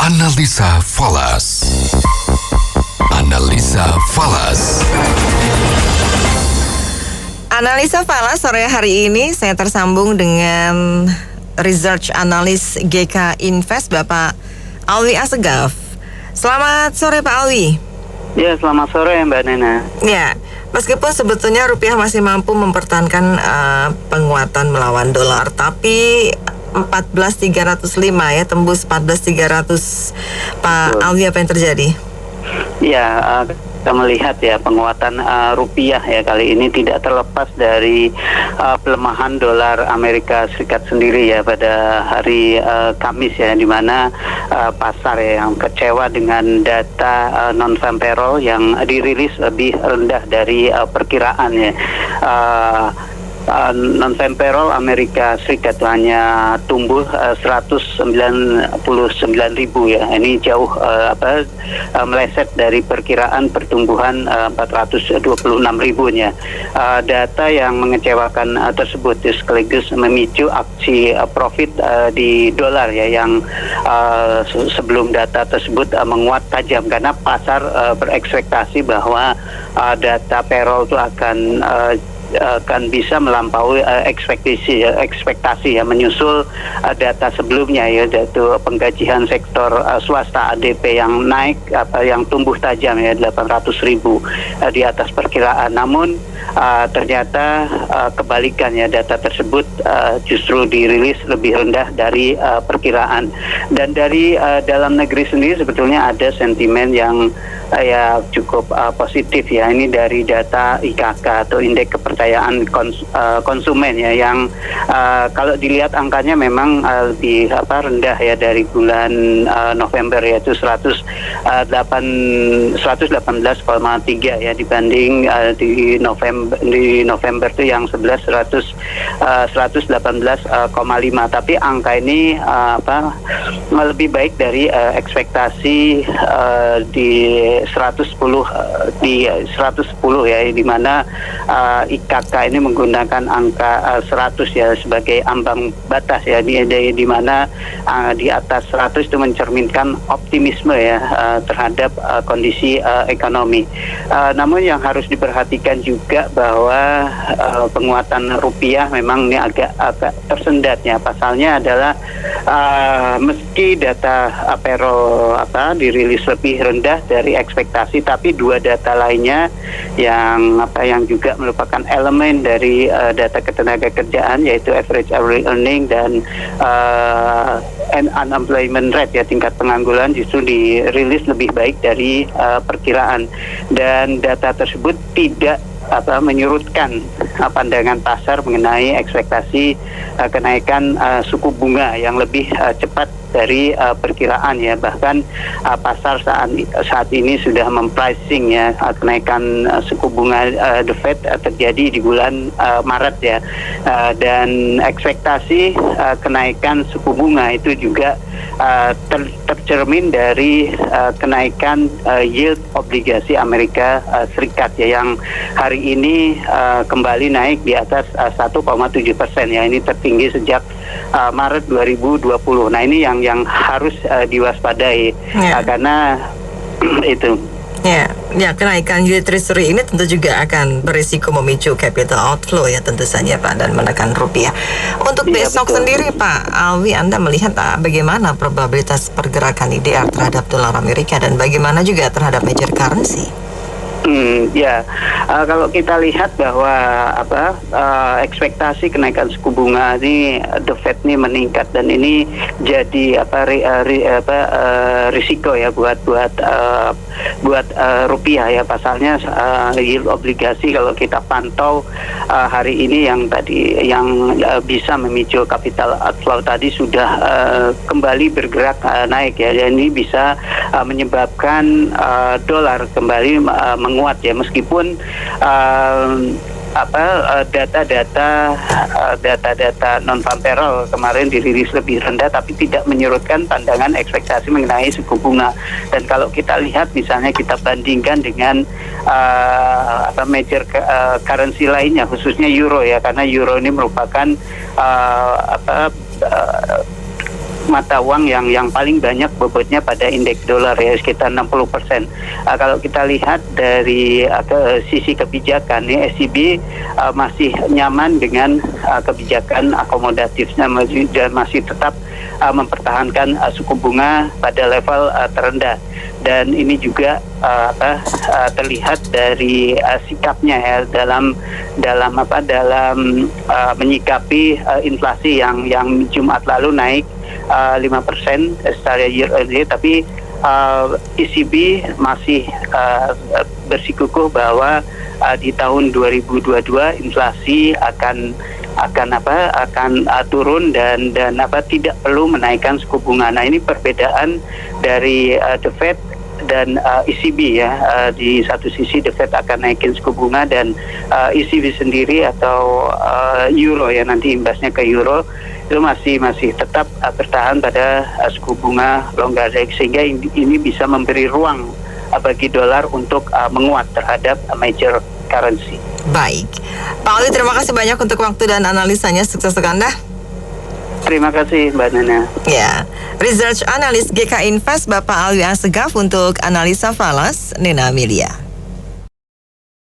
Analisa Falas. Analisa Falas. Analisa Falas sore hari ini saya tersambung dengan Research Analis GK Invest Bapak Alwi Assegaf. Selamat sore Pak Alwi. Ya, selamat sore Mbak Nena. Ya, meskipun sebetulnya rupiah masih mampu mempertahankan penguatan melawan dolar, tapi 14.305 ya, tembus 14.300. Pak Alwi, apa yang terjadi? Ya, kita melihat ya penguatan rupiah ya kali ini tidak terlepas dari pelemahan dolar Amerika Serikat sendiri ya pada hari Kamis ya, di mana pasar ya yang kecewa dengan data non-farm payroll yang dirilis lebih rendah dari perkiraan ya. Non-farm payroll Amerika Serikat hanya tumbuh 199.000 ya. Ini jauh meleset dari perkiraan pertumbuhan 426.000-nya. Data yang mengecewakan tersebut sekaligus memicu aksi profit di dolar ya, yang sebelum data tersebut menguat tajam karena pasar berekspektasi bahwa data payroll itu akan bisa melampaui ekspektasi ya, menyusul data sebelumnya ya, yaitu penggajian sektor swasta ADP yang naik yang tumbuh tajam ya, 800.000 di atas perkiraan. Namun ternyata kebalikan ya, data tersebut justru dirilis lebih rendah dari perkiraan. Dan dari dalam negeri sendiri sebetulnya ada sentimen yang ya cukup positif ya. Ini dari data IKK atau Indeks Kepercayaan Konsumen ya, yang kalau dilihat angkanya memang lebih rendah ya dari bulan November, yaitu 118,3 ya, dibanding di November itu yang 118,5. Tapi angka ini lebih baik dari ekspektasi di 110 ya, di mana IKK ini menggunakan angka 100 ya sebagai ambang batas ya, di mana di atas 100 itu mencerminkan optimisme ya terhadap kondisi ekonomi. Namun yang harus diperhatikan juga bahwa penguatan rupiah memang ini agak tersendat ya. Pasalnya adalah meski data payroll dirilis lebih rendah dari ekspektasi, tapi dua data lainnya yang juga merupakan elemen dari data ketenaga kerjaan, yaitu average hourly earning dan unemployment rate ya, tingkat pengangguran, justru dirilis lebih baik dari perkiraan. Dan data tersebut tidak menyurutkan pandangan pasar mengenai ekspektasi kenaikan suku bunga yang lebih cepat dari perkiraan ya. Bahkan pasar saat ini sudah mempricing ya kenaikan suku bunga The Fed terjadi di bulan Maret ya. Dan ekspektasi kenaikan suku bunga itu juga tercermin dari kenaikan yield obligasi Amerika Serikat ya, yang hari ini kembali naik di atas 1,7% ya. Ini tertinggi sejak Maret 2020. Nah, ini yang harus diwaspadai karena itu. Ya, kenaikan yield treasury ini tentu juga akan berisiko memicu capital outflow ya, tentu saja Pak, dan menekan rupiah. Untuk besok sendiri Pak Alwi, Anda melihat bagaimana probabilitas pergerakan IDR terhadap dolar Amerika dan bagaimana juga terhadap major currency? Kalau kita lihat bahwa ekspektasi kenaikan suku bunga ini The Fed ini meningkat, dan ini jadi risiko ya buat rupiah ya. Pasalnya yield obligasi kalau kita pantau hari ini yang bisa memicu capital outflow tadi sudah kembali bergerak naik ya, dan ini bisa menyebabkan dolar kembali menguat ya, meskipun data non-farm payroll kemarin dirilis lebih rendah, tapi tidak menyurutkan pandangan ekspektasi mengenai suku bunga. Dan kalau kita lihat misalnya kita bandingkan dengan major currency lainnya, khususnya euro ya, karena euro ini merupakan mata uang yang paling banyak bobotnya pada indeks dolar ya, sekitar 60%. Kalau kita lihat dari sisi kebijakan, nih SCB masih nyaman dengan kebijakan akomodatifnya, masih tetap mempertahankan suku bunga pada level terendah. Dan ini juga terlihat dari sikapnya ya dalam menyikapi inflasi yang Jumat lalu naik 5% secara year on year, tapi ECB masih bersikukuh bahwa di tahun 2022 inflasi akan turun dan tidak perlu menaikkan suku bunga. Nah, ini perbedaan dari The Fed dan ECB ya. Di satu sisi The Fed akan naikin suku bunga dan ECB sendiri atau euro ya, nanti imbasnya ke euro itu masih tetap bertahan pada suku bunga longgar, sehingga ini bisa memberi ruang bagi dolar untuk menguat terhadap major currency. Baik, Pak Alwi, terima kasih banyak untuk waktu dan analisanya. Sukses untuk Anda. Terima kasih Mbak Nana. Ya, Research Analis GK Invest Bapak Alwi Assegaf untuk analisa falas Nina Amelia.